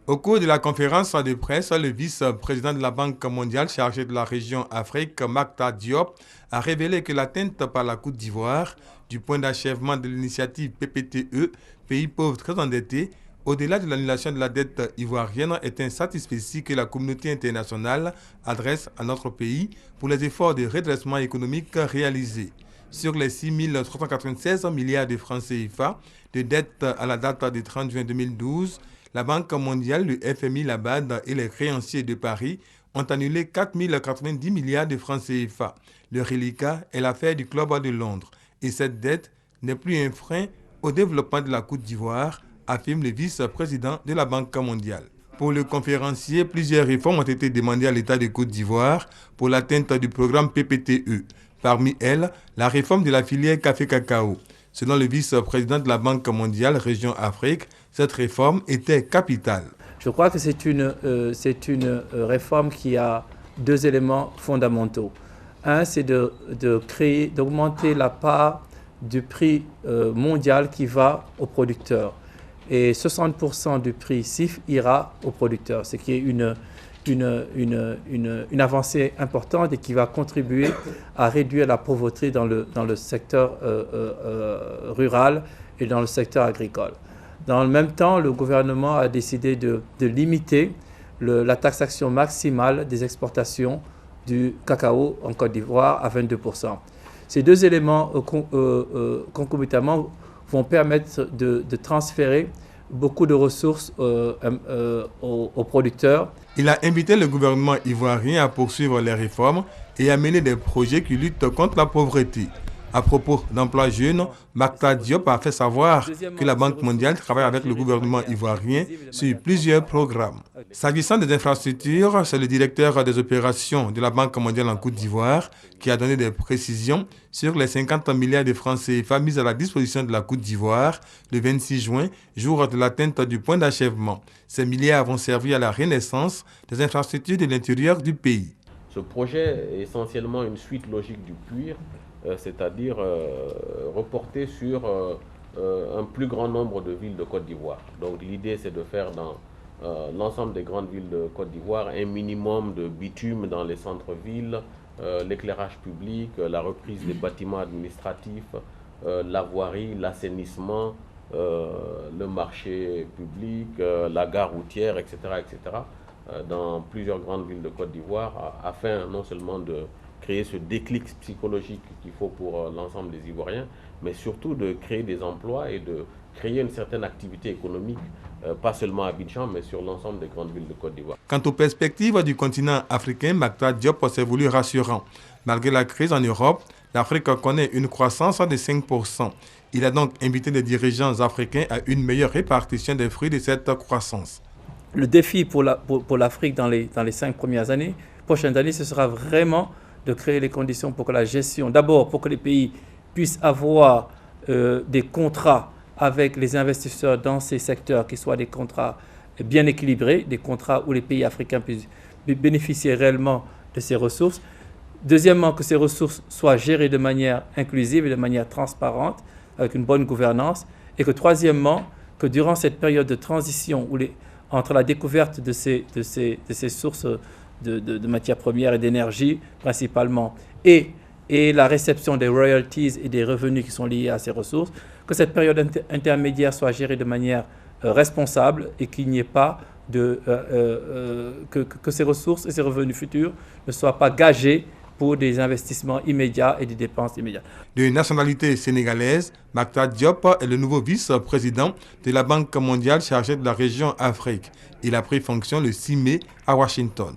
Au cours de la conférence de presse, le vice-président de la Banque mondiale chargé de la région Afrique, Mactar Diop, a révélé que l'atteinte par la Côte d'Ivoire du point d'achèvement de l'initiative PPTE, pays pauvres très endettés, au-delà de l'annulation de la dette ivoirienne, est un satisfecit que la communauté internationale adresse à notre pays pour les efforts de redressement économique réalisés. Sur les 6 396 milliards de francs CFA de dette à la date du 30 juin 2012, la Banque mondiale, le FMI, la BAD et les créanciers de Paris ont annulé 4 090 milliards de francs CFA. Le reliquat est l'affaire du Club de Londres et cette dette n'est plus un frein au développement de la Côte d'Ivoire, affirme le vice-président de la Banque mondiale. Pour le conférencier, plusieurs réformes ont été demandées à l'État de Côte d'Ivoire pour l'atteinte du programme PPTE. Parmi elles, la réforme de la filière café-cacao. Selon le vice-président de la Banque mondiale, région Afrique, cette réforme était capitale. Je crois que c'est une réforme qui a deux éléments fondamentaux. Un, c'est d'augmenter la part du prix mondial qui va aux producteurs. Et 60% du prix CIF ira aux producteurs, ce qui est une avancée importante et qui va contribuer à réduire la pauvreté dans le secteur rural et dans le secteur agricole. Dans le même temps, le gouvernement a décidé de limiter la taxation maximale des exportations du cacao en Côte d'Ivoire à 22%. Ces deux éléments concomitamment vont permettre de transférer beaucoup de ressources aux producteurs. Il a invité le gouvernement ivoirien à poursuivre les réformes et à mener des projets qui luttent contre la pauvreté. À propos d'emploi jeunes, Mactar Diop a fait savoir que la Banque mondiale travaille avec le gouvernement ivoirien sur plusieurs programmes. S'agissant des infrastructures, c'est le directeur des opérations de la Banque mondiale en Côte d'Ivoire qui a donné des précisions sur les 50 milliards de francs CFA mis à la disposition de la Côte d'Ivoire le 26 juin, jour de l'atteinte du point d'achèvement. Ces milliards vont servir à la renaissance des infrastructures de l'intérieur du pays. Ce projet est essentiellement une suite logique du PUIR, c'est-à-dire reporter sur un plus grand nombre de villes de Côte d'Ivoire. Donc l'idée, c'est de faire dans l'ensemble des grandes villes de Côte d'Ivoire un minimum de bitume dans les centres-villes, l'éclairage public, la reprise des bâtiments administratifs, la voirie, l'assainissement, le marché public, la gare routière, etc., dans plusieurs grandes villes de Côte d'Ivoire, afin non seulement de créer ce déclic psychologique qu'il faut pour l'ensemble des Ivoiriens, mais surtout de créer des emplois et de créer une certaine activité économique, pas seulement à Abidjan, mais sur l'ensemble des grandes villes de Côte d'Ivoire. Quant aux perspectives du continent africain, Mactar Diop s'est voulu rassurant. Malgré la crise en Europe, l'Afrique connaît une croissance de 5%. Il a donc invité les dirigeants africains à une meilleure répartition des fruits de cette croissance. Le défi pour l'Afrique dans les 5 prochaines années, ce sera vraiment de créer les conditions pour que la gestion, d'abord pour que les pays puissent avoir des contrats avec les investisseurs dans ces secteurs, qui soient des contrats bien équilibrés, des contrats où les pays africains puissent bénéficier réellement de ces ressources. Deuxièmement, que ces ressources soient gérées de manière inclusive et de manière transparente, avec une bonne gouvernance. Et que troisièmement, que durant cette période de transition entre la découverte de ces sources de matières premières et d'énergie principalement et la réception des royalties et des revenus qui sont liés à ces ressources, que cette période intermédiaire soit gérée de manière responsable et qu'il n'y ait pas que ces ressources et ces revenus futurs ne soient pas gagés pour des investissements immédiats et des dépenses immédiates. De nationalité sénégalaise, Mactar Diop est le nouveau vice-président de la Banque mondiale chargé de la région Afrique. Il a pris fonction le 6 mai à Washington.